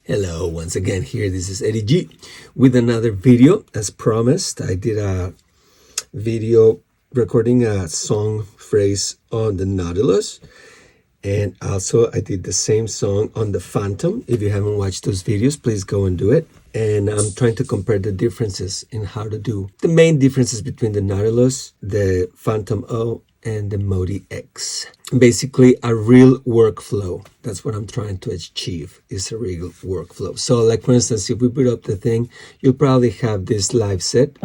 Hello, once again here, this is Eddie G with another video. As promised, I did a video recording a song phrase on the Nautilus, and also I did the same song on the Phantom. If you haven't watched those videos, please go and do it. And I'm trying to compare the differences in how to do the main differences between the Nautilus, the Phantom O, and the MODX. Basically a real workflow. That's what I'm trying to achieve, is a real workflow. So like for instance, if we put up the thing, you'll probably have this live set.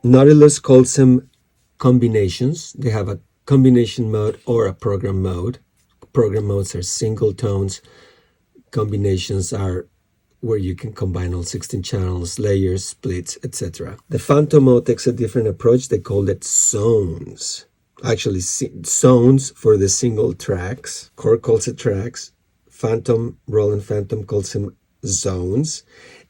Nautilus calls them combinations. They have a combination mode or a program mode. Program modes are single tones. Combinations are where you can combine all 16 channels, layers, splits, etc. The Phantom mode takes a different approach. They call it zones. Actually, zones for the single tracks. Core calls it tracks. Phantom, Roland Phantom calls them zones.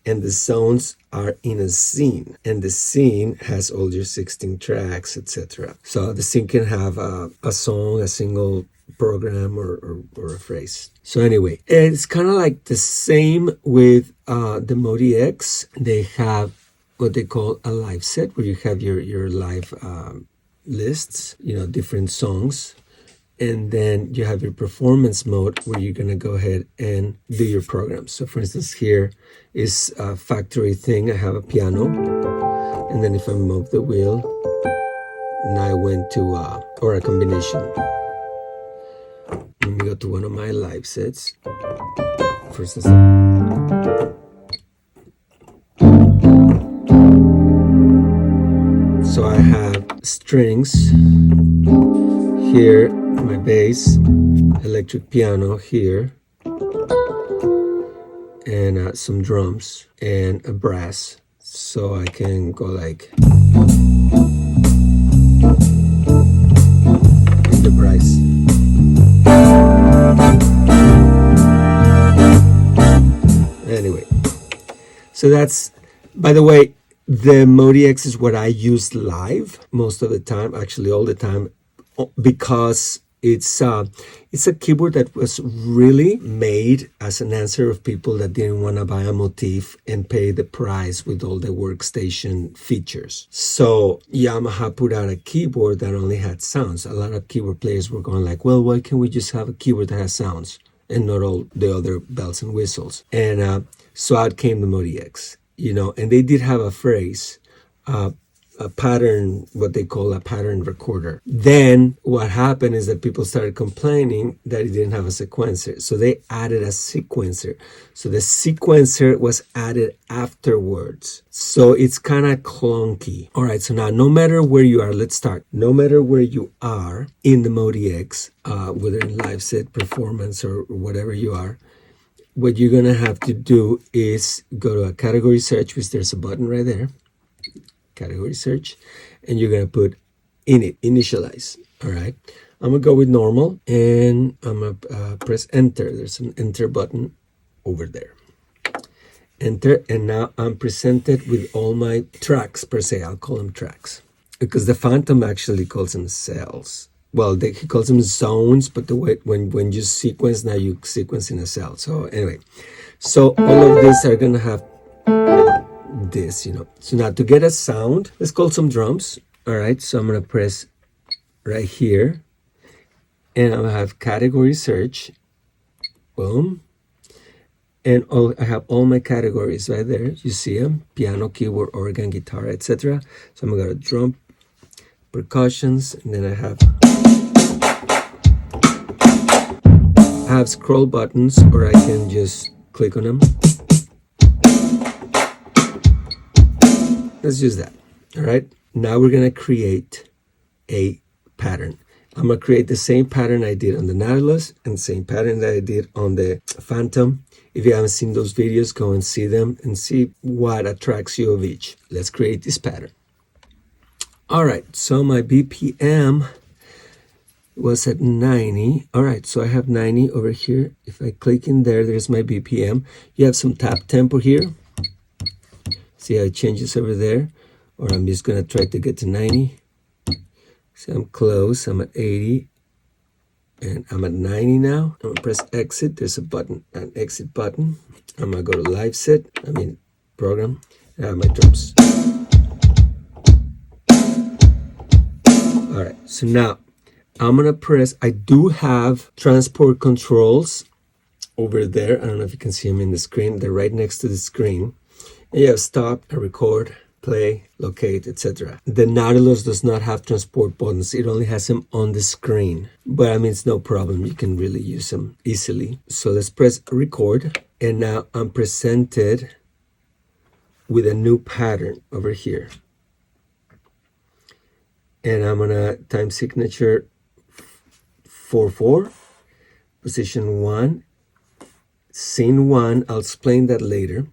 And the zones are in a scene. And the scene has all your 16 tracks, etc. So the scene can have a song, a single program, or a phrase. So anyway, it's kind of like the same with the MODX. They have what they call a live set, where you have your live lists, different songs. And then you have your performance mode, where you're going to go ahead and do your programs. So for instance, here is a factory thing. I have a piano. And then if I move the wheel, now I went to, or a combination. Let me go to one of my live sets. For instance, so I have strings here, my bass, electric piano here, and some drums and a brass. So I can go like in the brass. Anyway, so that's, by the way, the MODX is what I use live most of the time, actually all the time, because it's a keyboard that was really made as an answer of people that didn't want to buy a motif and pay the price with all the workstation features. So Yamaha put out a keyboard that only had sounds. A lot of keyboard players were going like, well, why can't we just have a keyboard that has sounds and not all the other bells and whistles? And so out came the MODX, and they did have a phrase, a pattern, what they call a pattern recorder. Then what happened is that people started complaining that it didn't have a sequencer. So they added a sequencer. So the sequencer was added afterwards. So it's kind of clunky. All right, so now no matter where you are, let's start. No matter where you are in the MODX, whether in live set, performance, or whatever you are, what you're going to have to do is go to a category search, which there's a button right there. Category search, and you're going to put initialize. All right, I'm going to go with normal, and I'm going to press enter. There's an enter button over there. Enter, and now I'm presented with all my tracks per se. I'll call them tracks because the Phantom actually calls them cells. Well, he calls them zones, but the way when you sequence, now you sequence in a cell. So anyway, so all of these are going to have this, So now to get a sound, let's call some drums. All right, so I'm going to press right here, and I'm going to have category search. Boom. And I have all my categories right there. You see them: piano, keyboard, organ, guitar, etc. So I'm going to go to drum, percussions, and then I have scroll buttons, or I can just click on them. Let's use that. All right. Now we're going to create a pattern. I'm going to create the same pattern I did on the Nautilus and the same pattern that I did on the Phantom. If you haven't seen those videos, go and see them and see what attracts you of each. Let's create this pattern. All right. So my BPM was at 90. All right. So I have 90 over here. If I click in there, there's my BPM. You have some tap tempo here. See how it changes over there? Or I'm just going to try to get to 90. So I'm close. I'm at 80. And I'm at 90 now. I'm gonna press exit. There's a button, an exit button. I'm gonna go to live set, program. My drums. All right, so now I'm gonna press, I do have transport controls over there. I don't know if you can see them in the screen. They're right next to the screen. And you have stop, record, play, locate, etc. The Nautilus does not have transport buttons. It only has them on the screen. But I mean, it's no problem. You can really use them easily. So let's press record. And now I'm presented with a new pattern over here. And I'm gonna time signature 4/4, position 1, scene 1. I'll explain that later.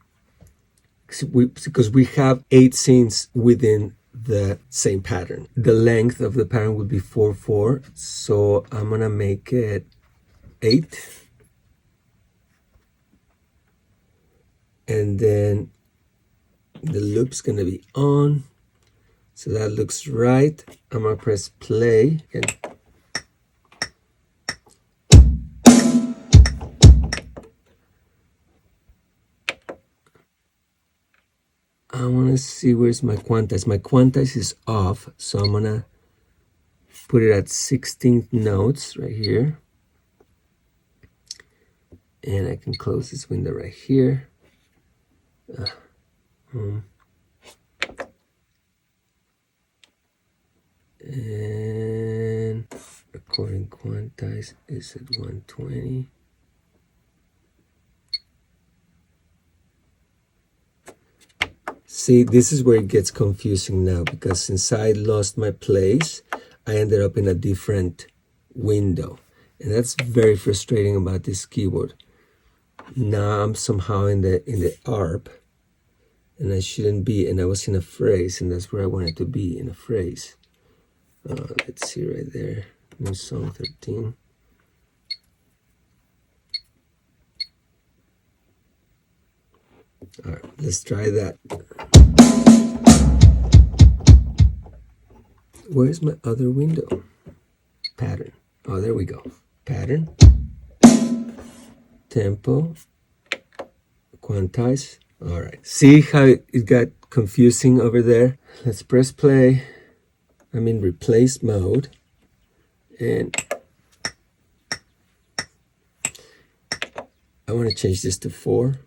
Because we have 8 scenes within the same pattern. The length of the pattern would be 4/4, so I'm gonna make it 8, and then the loop's gonna be on, so that looks right. I'm gonna press play and I want to see where's my quantize. My quantize is off, so I'm going to put it at 16th notes right here. And I can close this window right here. And recording quantize is at 120. See, this is where it gets confusing now, because since I lost my place, I ended up in a different window. And that's very frustrating about this keyboard. Now I'm somehow in the ARP, and I shouldn't be, and I was in a phrase, and that's where I wanted to be, in a phrase. Let's see right there, new song 13. All right, let's try that. Where's my other window? Pattern. Oh, there we go. Pattern. Tempo. Quantize. All right. See how it got confusing over there? Let's press play. I'm in replace mode. And I want to change this to 4.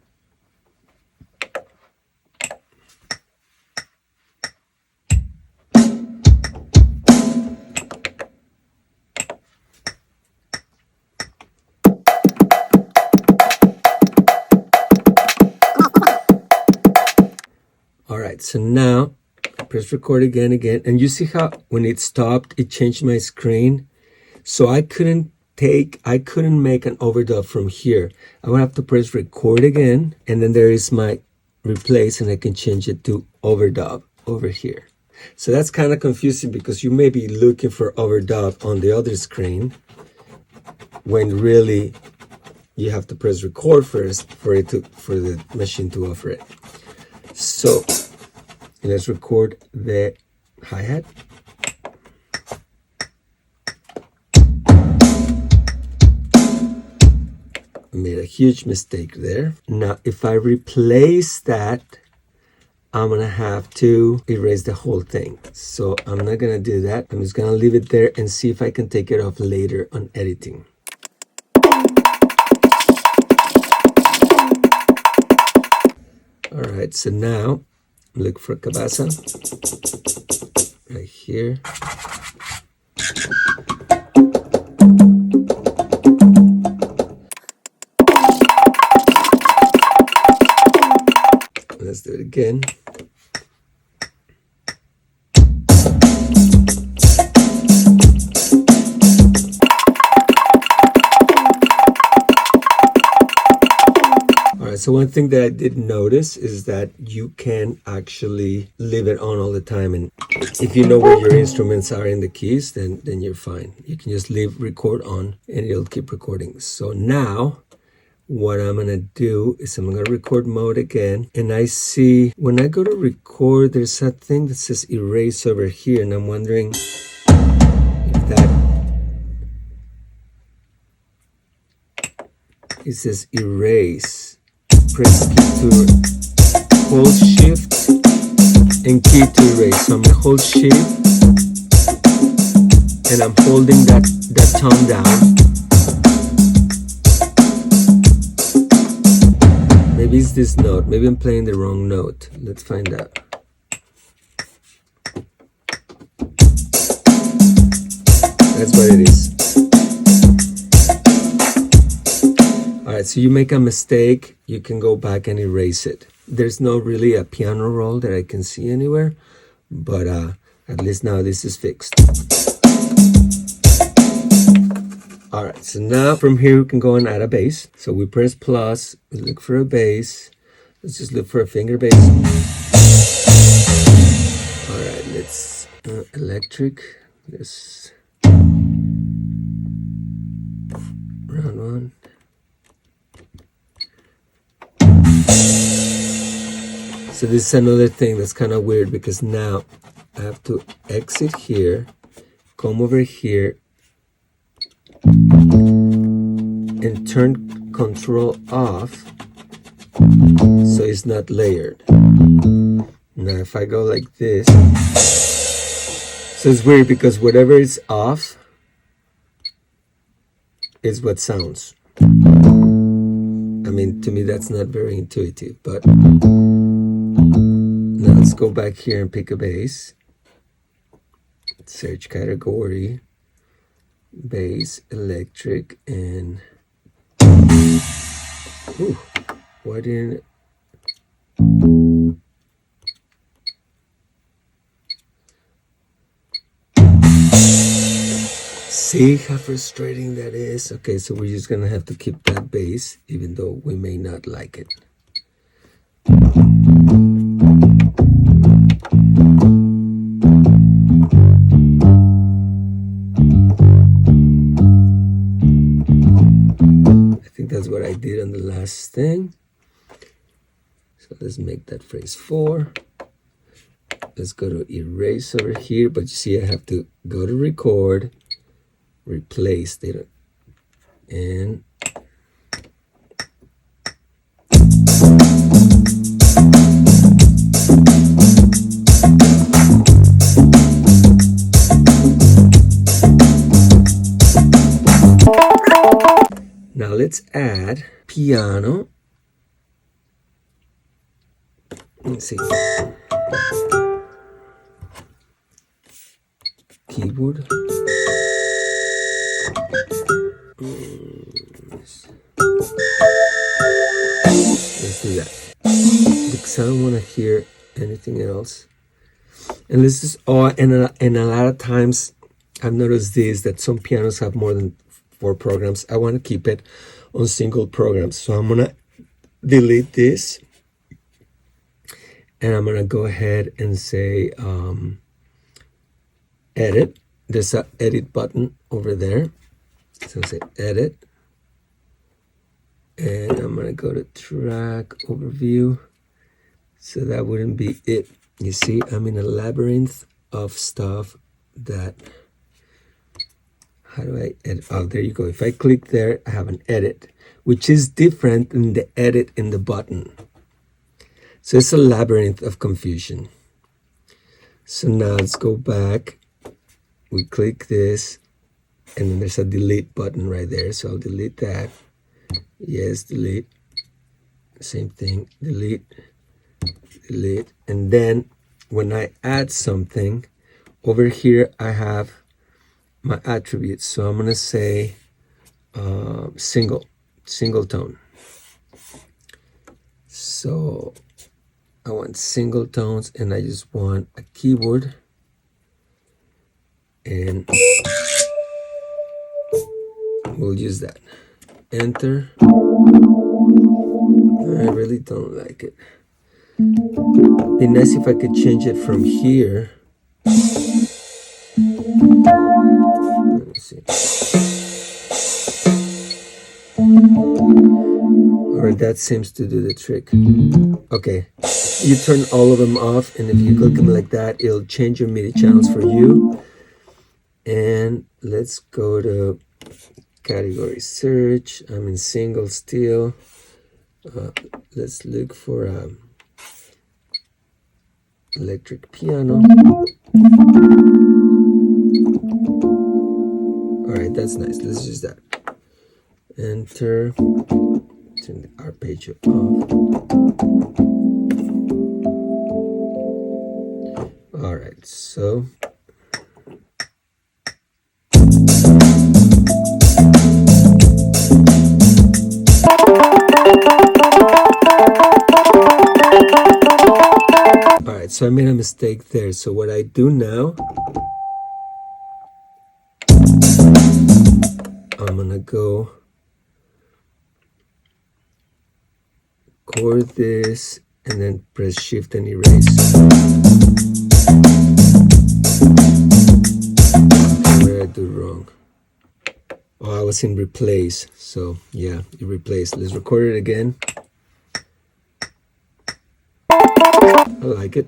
So now I press record again, and you see how when it stopped, it changed my screen. So I couldn't make an overdub from here. I would have to press record again, and then there is my replace, and I can change it to overdub over here. So that's kind of confusing, because you may be looking for overdub on the other screen when really you have to press record first for the machine to offer it. So let's record the hi-hat. I made a huge mistake there. Now, if I replace that, I'm gonna have to erase the whole thing. So I'm not gonna do that. I'm just gonna leave it there and see if I can take it off later on editing. All right, so now look for Cabasa right here. Let's do it again. So one thing that I did notice is that you can actually leave it on all the time, and if you know where your instruments are in the keys, then you're fine. You can just leave record on and it'll keep recording. So now what I'm gonna do is I'm gonna record mode again, and I see when I go to record, there's that thing that says erase over here, and I'm wondering if that it says erase. Press key to hold shift and key to erase. So I'm gonna hold shift and I'm holding that tone down. Maybe it's this note. Maybe I'm playing the wrong note. Let's find out. That's what it is. All right, so you make a mistake, you can go back and erase it. There's no really a piano roll that I can see anywhere, but at least now this is fixed. All right, so now from here we can go and add a bass. So we press plus, we look for a bass. Let's just look for a finger bass. All right, let's electric. Let's round one. So this is another thing that's kind of weird because now I have to exit here, come over here, and turn control off so it's not layered. Now if I go like this, so it's weird because whatever is off is what sounds. I mean, to me that's not very intuitive, but now let's go back here and pick a bass. Search category, bass, electric, and ooh, why didn't it? See how frustrating that is? Okay, so we're just gonna have to keep that bass even though we may not like it. That's what I did on the last thing. So let's make that phrase 4. Let's go to erase over here, but you see I have to go to record, replace it, and now let's add piano. Let's see. Keyboard. Let's do that. Because I don't want to hear anything else. And this is all, and a lot of times I've noticed this, that some pianos have more than 4 programs. I want to keep it on single programs. So I'm going to delete this. And I'm going to go ahead and say edit. There's an edit button over there. So say edit. And I'm going to go to track overview. So that wouldn't be it. You see, I'm in a labyrinth of stuff that... How do I edit? Oh, there you go. If I click there, I have an edit, which is different than the edit in the button. So it's a labyrinth of confusion. So now let's go back. We click this, and then there's a delete button right there. So I'll delete that. Yes, delete. Same thing, delete, delete. And then when I add something, over here I have my attributes. So I'm gonna say single tone. So I want single tones, and I just want a keyboard, and we'll use that. Enter. I really don't like it. Be nice if I could change it from here. Let's see. Alright, that seems to do the trick. Okay, you turn all of them off, and if you click them like that, it'll change your MIDI channels for you. And let's go to category search. I'm in single still. Let's look for electric piano. All right, that's nice. Let's use that. Enter. Turn the arpeggio off. All right, so so I made a mistake there. So what I do now, I'm gonna go chord this and then press shift and erase. Where did I do wrong? Oh, I was in replace. So yeah, you replace. Let's record it again. I like it.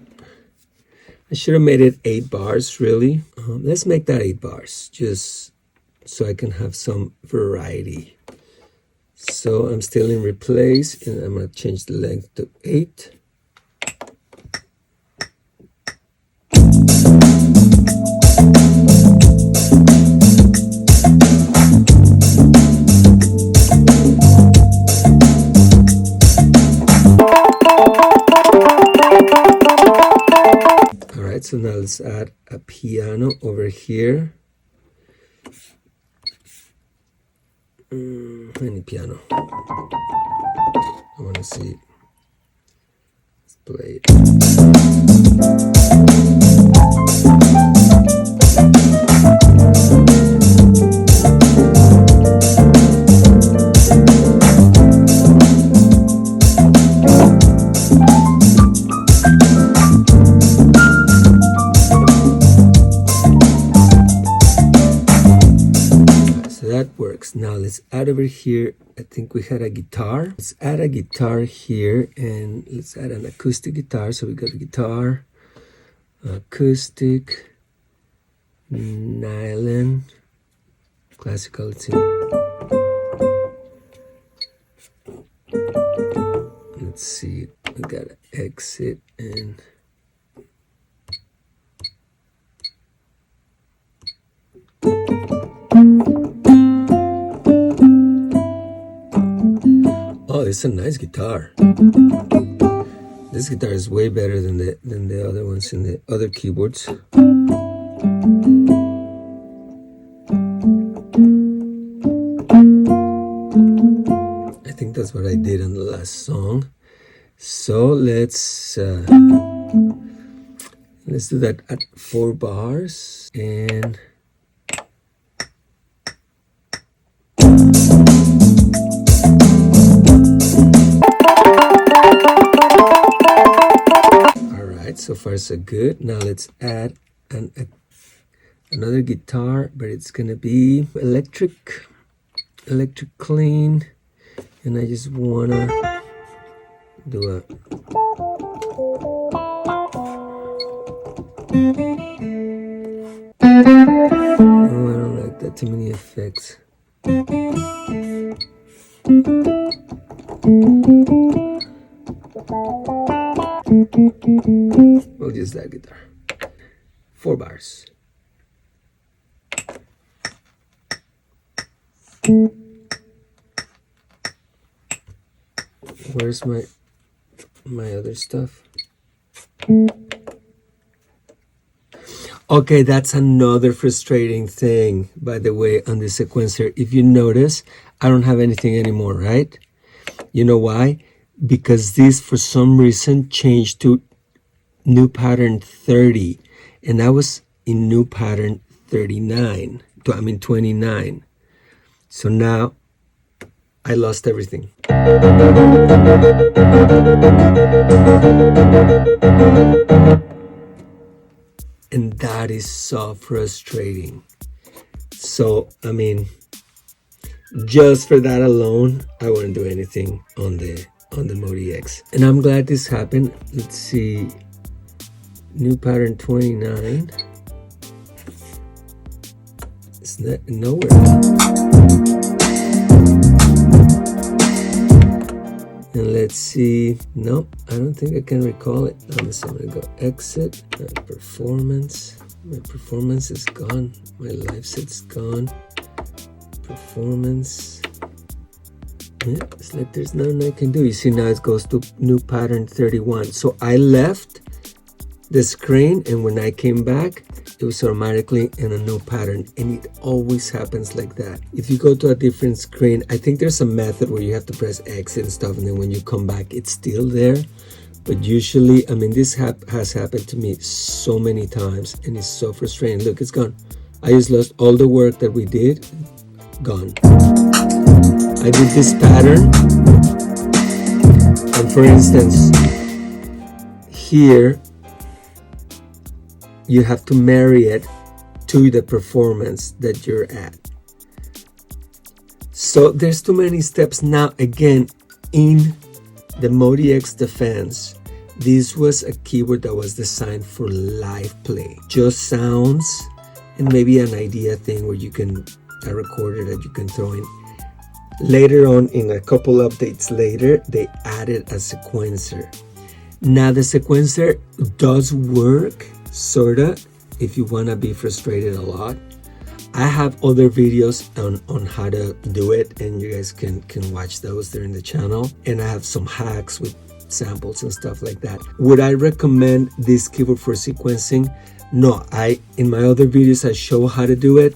I should have made it 8 bars, really. Let's make that 8 bars, just so I can have some variety. So I'm still in replace, and I'm going to change the length to 8. So now let's add a piano over here. Any piano. I want to see it. Let's play it. Now let's add over here, I think we had a guitar. Let's add a guitar here, and let's add an acoustic guitar. So we got a guitar, acoustic, nylon, classical. Let's see. Let's see, we got to exit and oh, it's a nice guitar. This guitar is way better than the other ones in the other keyboards. I think that's what I did on the last song. So let's do that at 4 bars and. So far so good. Now let's add another guitar, but it's gonna be electric clean, and I just wanna do a oh, I don't like that, too many effects. We'll use that guitar. 4 bars. Where's my other stuff? Okay, that's another frustrating thing, by the way, on the sequencer. If you notice, I don't have anything anymore, right? You know why? Because this, for some reason, changed to new pattern 30, and I was in new pattern 29. 29. So now I lost everything. And that is so frustrating. So, I mean, just for that alone, I wouldn't do anything on the MODX. And I'm glad this happened. Let's see. New pattern 29. It's not nowhere. let's see. No, I don't think I can recall it. I'm gonna go exit, performance. My performance is gone. My live set's gone. Performance. Yeah, it's like there's nothing I can do. You see now it goes to new pattern 31. So I left the screen, and when I came back, it was automatically in a new pattern, and it always happens like that. If you go to a different screen, I think there's a method where you have to press exit and stuff, and then when you come back, it's still there. But usually, I mean, this has happened to me so many times, and it's so frustrating. Look, it's gone. I just lost all the work that we did. Gone. I did this pattern, and for instance, here, you have to marry it to the performance that you're at. So there's too many steps. Now, again, in the MODX defense, this was a keyboard that was designed for live play, just sounds and maybe an idea thing where you can a recorder that you can throw in. Later on, in a couple updates later, they added a sequencer. Now the sequencer does work, sorta, if you want to be frustrated a lot. I have other videos on how to do it, and you guys can watch those. They're in the channel, and I have some hacks with samples and stuff like that. Would I recommend this keyboard for sequencing? No, in my other videos I show how to do it.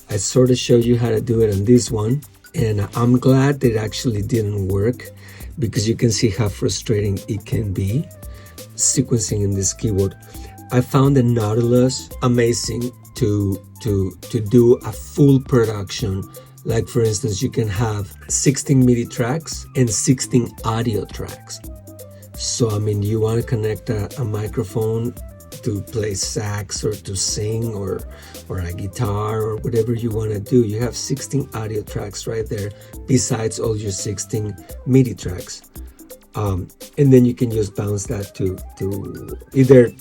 I sort of showed you how to do it on this one, and I'm glad that it actually didn't work, because you can see how frustrating it can be sequencing in this keyboard. I found the Nautilus amazing to do a full production. Like for instance, you can have 16 MIDI tracks and 16 audio tracks. So I mean, you want to connect a microphone to play sax or to sing or a guitar or whatever you want to do. You have 16 audio tracks right there, besides all your 16 MIDI tracks. And then you can just bounce that to either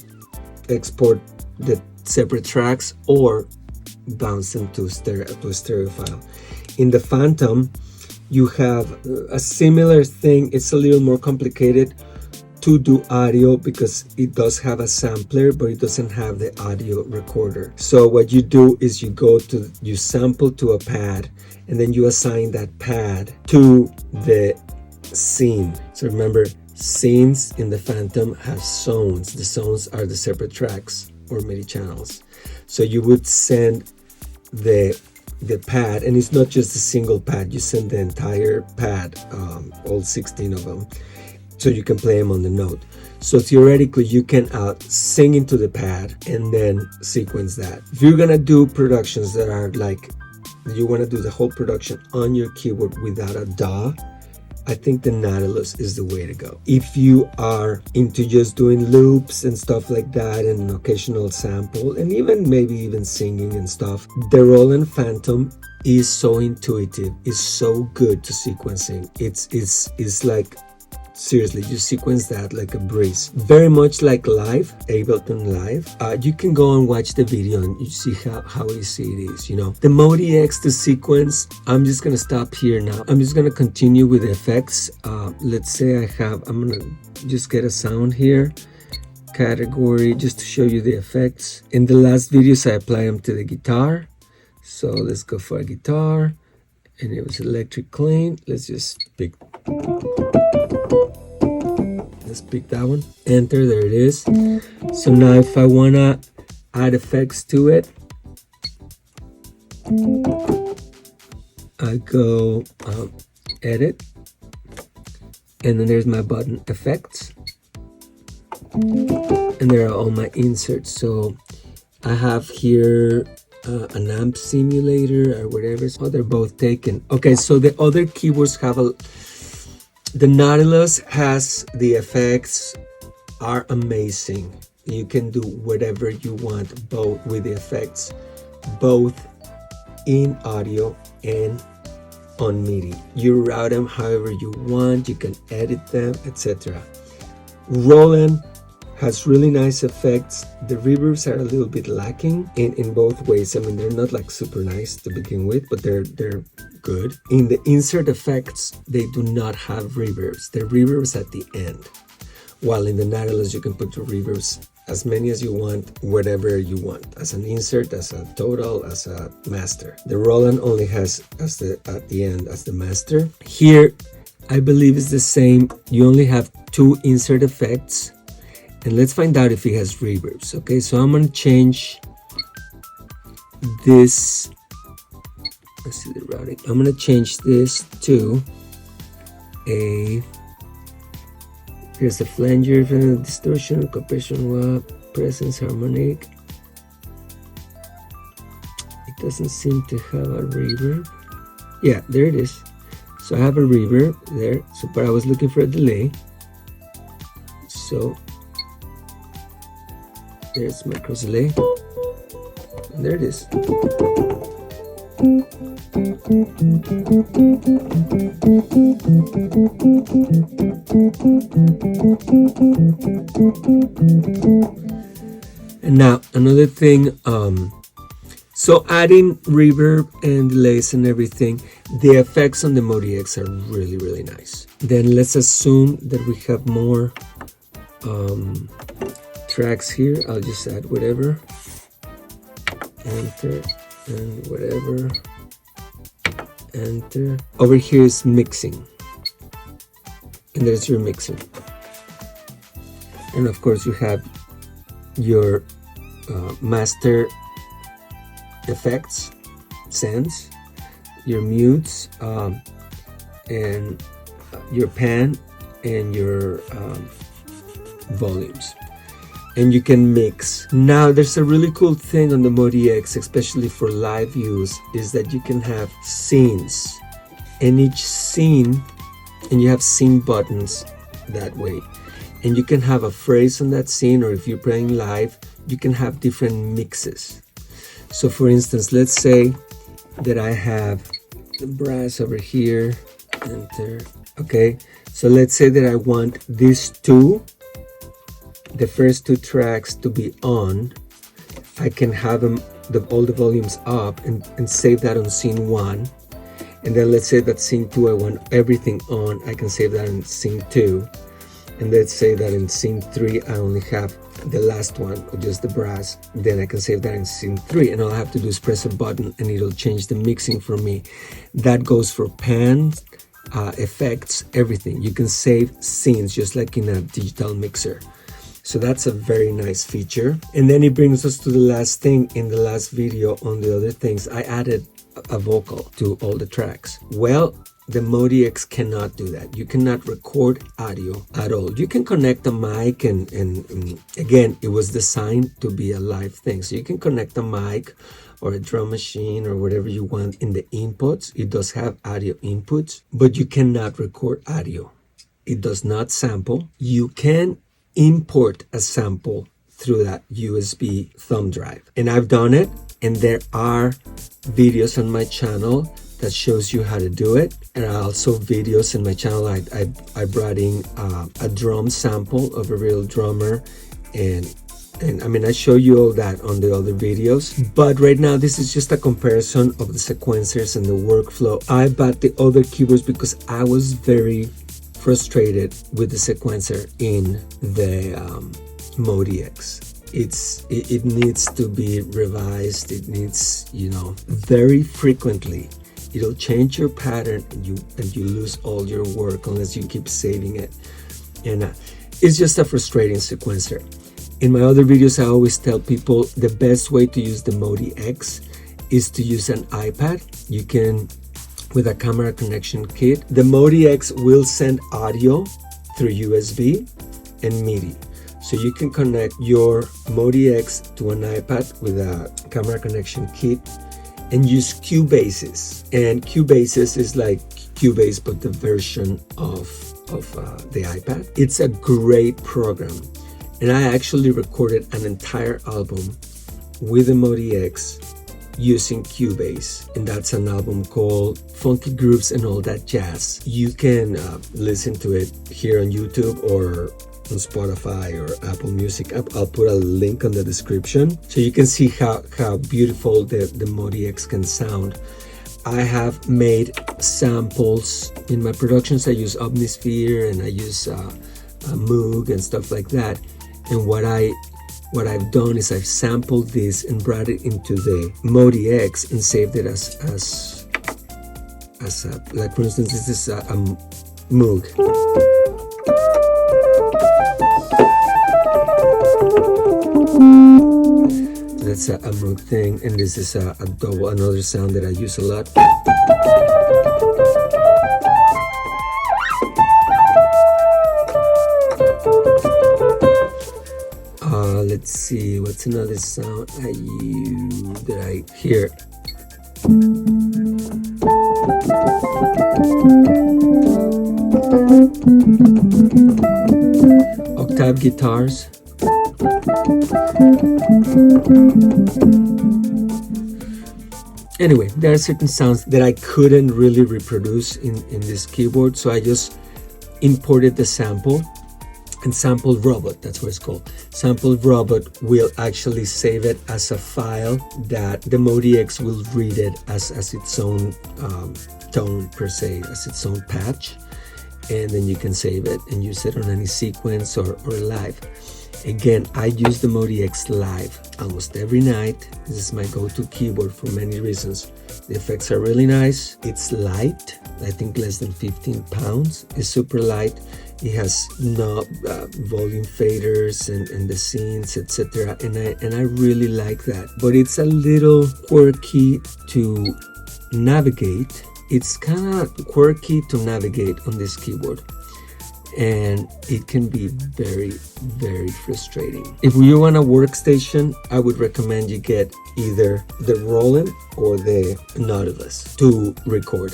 export the separate tracks or bounce them to a stereo file. In the Phantom, you have a similar thing. It's a little more complicated to do audio because it does have a sampler, but it doesn't have the audio recorder. So what you do is you sample to a pad, and then you assign that pad to the scene. So remember, scenes in the Phantom have zones. The zones are the separate tracks or MIDI channels. So you would send the pad, and it's not just a single pad. You send the entire pad, all 16 of them, so you can play them on the note. So theoretically, you can sing into the pad and then sequence that. If you're gonna do productions that are like, you wanna do the whole production on your keyboard without a DAW, I think the Nautilus is the way to go. If you are into just doing loops and stuff like that, and an occasional sample, and maybe even singing and stuff, the Roland Phantom is so intuitive, is so good to sequencing. It's like, seriously, you sequence that like a breeze. Very much like live, Ableton Live. You can go and watch the video and you see how easy it is, you know. The MODX to sequence, I'm just gonna stop here now. I'm just gonna continue with the effects. Let's say I'm gonna just get a sound here, category, just to show you the effects. In the last videos, I apply them to the guitar. So let's go for a guitar, and it was electric clean. Let's just pick that one, enter, there it is. So now if I want to add effects to it, I go edit, and then there's my button effects, and there are all my inserts. So I have here an amp simulator or whatever. So they're both taken. Okay, so the other keyboards have the Nautilus has the effects, are amazing. You can do whatever you want both with the effects, both in audio and on MIDI. You route them however you want, you can edit them, etc. Roland has really nice effects. The reverbs are a little bit lacking in both ways. I mean, they're not like super nice to begin with, but they're good. In the insert effects, they do not have reverbs. The reverbs at the end. While in the Nautilus, you can put the reverbs as many as you want, whatever you want, as an insert, as a total, as a master. The Roland only has at the end as the master. Here, I believe it's the same. You only have 2 insert effects. And let's find out if it has reverbs. Okay, so I'm gonna change this. Let's see the routing. I'm gonna change this to a. Here's the flanger, distortion, compression, presence, harmonic. It doesn't seem to have a reverb. Yeah, there it is. So I have a reverb there. So, but I was looking for a delay. So there's my cross delay. And there it is. And now another thing, so adding reverb and delays and everything, the effects on the MODX are really, really nice. Then let's assume that we have more tracks here. I'll just add whatever, enter, and whatever, enter. Over here is mixing, and there's your mixer. And of course you have your master effects, sends, your mutes, and your pan, and your volumes. And you can mix. Now there's a really cool thing on the MODX, especially for live use, is that you can have scenes, and each scene, and you have scene buttons that way, and you can have a phrase on that scene, or if you're playing live, you can have different mixes. So for instance, let's say that I have the brass over here, enter. Okay, so let's say that I want these two, the first 2 tracks to be on. I can have them, all the volumes up, and save that on scene 1. And then let's say that scene 2 I want everything on. I can save that in scene 2. And let's say that in scene 3 I only have the last one, or just the brass. Then I can save that in scene 3, and all I have to do is press a button and it'll change the mixing for me. That goes for pans, effects, everything. You can save scenes just like in a digital mixer. So that's a very nice feature. And then it brings us to the last thing. In the last video on the other things, I added a vocal to all the tracks. Well, the MODX cannot do that. You cannot record audio at all. You can connect a mic, and again, it was designed to be a live thing. So you can connect a mic or a drum machine or whatever you want in the inputs. It does have audio inputs, but you cannot record audio. It does not sample. You can import a sample through that USB thumb drive, and I've done it, and there are videos on my channel that shows you how to do it. And also videos in my channel, I brought in a drum sample of a real drummer, and I mean, I show you all that on the other videos, but right now this is just a comparison of the sequencers and the workflow. I bought the other keyboards because I was very frustrated with the sequencer in the MODX. It needs to be revised. It needs, very frequently. It'll change your pattern, and you lose all your work unless you keep saving it. And it's just a frustrating sequencer. In my other videos, I always tell people the best way to use the MODX is to use an iPad. You can, with a camera connection kit. The MODX will send audio through USB and MIDI. So you can connect your MODX to an iPad with a camera connection kit and use Cubases. And Cubases is like Cubase, but the version of the iPad. It's a great program. And I actually recorded an entire album with the MODX using Cubase, and that's an album called Funky Grooves and All That Jazz. You can listen to it here on YouTube or on Spotify or Apple Music. I'll put a link on the description so you can see how beautiful the MODX can sound. I have made samples in my productions. I use Omnisphere and I use Moog and stuff like that. And what I've done is I've sampled this and brought it into the MODX and saved it as like for instance, this is a Moog. That's a Moog thing, and this is a double, another sound that I use a lot. Let's see, what's another sound I use that I hear? Octave guitars. Anyway, there are certain sounds that I couldn't really reproduce in this keyboard, so I just imported the sample. And Sample Robot, that's what it's called. Sample Robot will actually save it as a file that the MODX will read it as its own tone per se, as its own patch. And then you can save it and use it on any sequence or live. Again, I use the MODX live almost every night. This is my go-to keyboard for many reasons. The effects are really nice. It's light, I think less than 15 pounds. It's super light. It has no volume faders and the scenes, etc. And I really like that. But it's a little quirky to navigate. It's kind of quirky to navigate on this keyboard. And it can be very, very frustrating. If you want a workstation, I would recommend you get either the Roland or the Nautilus to record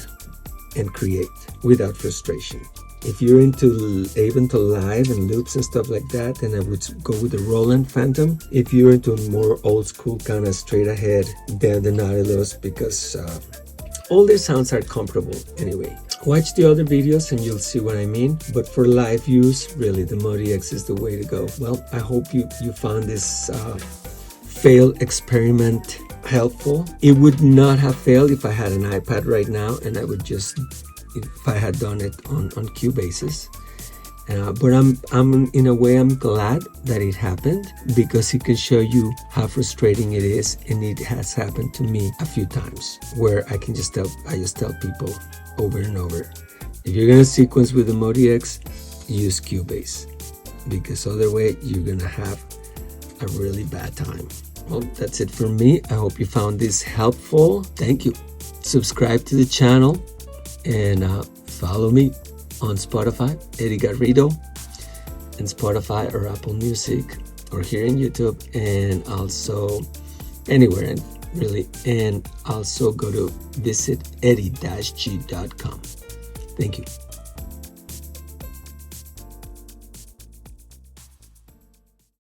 and create without frustration. If you're into live and loops and stuff like that, then I would go with the Roland Phantom. If you're into more old school, kind of straight ahead, then the Nautilus, because all their sounds are comparable anyway. Watch the other videos and you'll see what I mean. But for live use, really, the MODX is the way to go. Well, I hope you found this failed experiment helpful. It would not have failed if I had an iPad right now, and I would just, if I had done it on Cubase's. But I'm in a way, I'm glad that it happened, because it can show you how frustrating it is, and it has happened to me a few times where I just tell people over and over, if you're gonna sequence with the MODX, use Cubase, because other way you're gonna have a really bad time. Well, that's it for me. I hope you found this helpful. Thank you. Subscribe to the channel and follow me on Spotify, Eddie Garrido, and Spotify or Apple Music, or here in YouTube, and also anywhere, and really, and also go to visit eddie-g.com. Thank you.